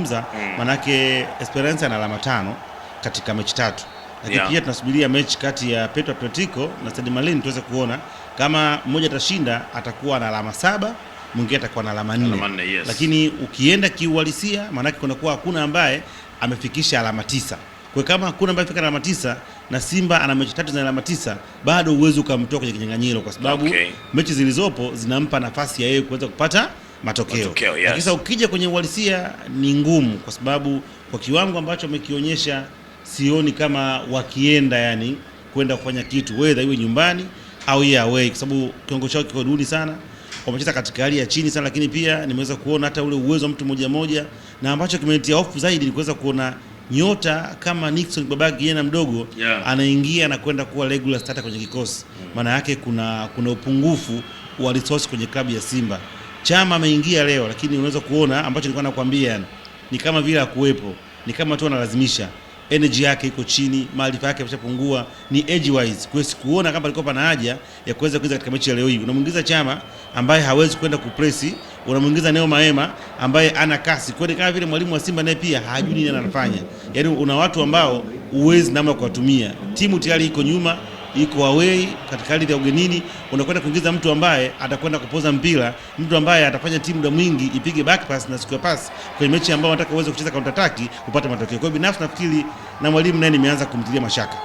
unavyozungumza, manake Esperance ana alama 5 katika mechi 3. Lakini pia tunasubiria mechi kati ya Petro Atletico na Stade Malien tuweze kuona kama mmoja atashinda atakuwa na alama 7, mwingine atakuwa na alama 4. Yes. Lakini ukienda kiuhalisia manake kunakuwa hakuna ambaye amefikisha alama 9. Kwa kama hakuna ambaye afika alama 9 na Simba ana mechi 3 za alama 9, bado uwezo ukamtoa kwenye kinyang'anyiro kwa sababu mechi zilizopo zinampa nafasi ya yeye kuweza kupata matokeo. Yes. Sasa ukija kwenye uhalisia ni ngumu kwa sababu kwa kiwango ambacho amekionyesha sioni kama wakienda yani kwenda kufanya kitu whether iwe nyumbani au ya away, kwa sababu kiwango chao kiko duni sana. Wamecheza katika hali ya chini sana, lakini pia nimeweza kuona hata ule uwezo wa mtu mmoja na ambacho kimenitia hofu zaidi ni kuweza kuona nyota kama Nixon Babaki yeye na mdogo anaingia na kwenda kuwa regular starter kwenye kikosi. Maana yake kuna upungufu wa resource kwenye klabu ya Simba. Chama ameingia leo, lakini unaweza kuona ambacho nilikuwa nakwambia ni kama vile hakuwepo, ni kama tu analazimisha. Energy yake iko chini, maarifa yake yameshapungua, ni edge wise. Kwa hiyo kuona kama alikuwa pana haja ya kuweza kuingia katika mechi ya leo hii. Unamuingiza Chama ambaye hawezi kwenda kupresi, unamuingiza Neo Maema ambaye ana kasi. Kwa hiyo kama vile mwalimu wa Simba naye pia hajui nini anafanya. Yaani una watu ambao uwezi namna kuwatumia. Timu tayari iko nyuma, iko away katika hali ya ugenini, unakwenda kuingiza mtu ambaye atakwenda kupoza mpira, mtu ambaye atafanya timu muda mwingi ipige back pass na square pass kwenye mechi ambayo anataka uweze kucheza counter attack upate matokeo. Kwa hiyo binafsi nafikiri na mwalimu naye nimeanza kumtilia mashaka.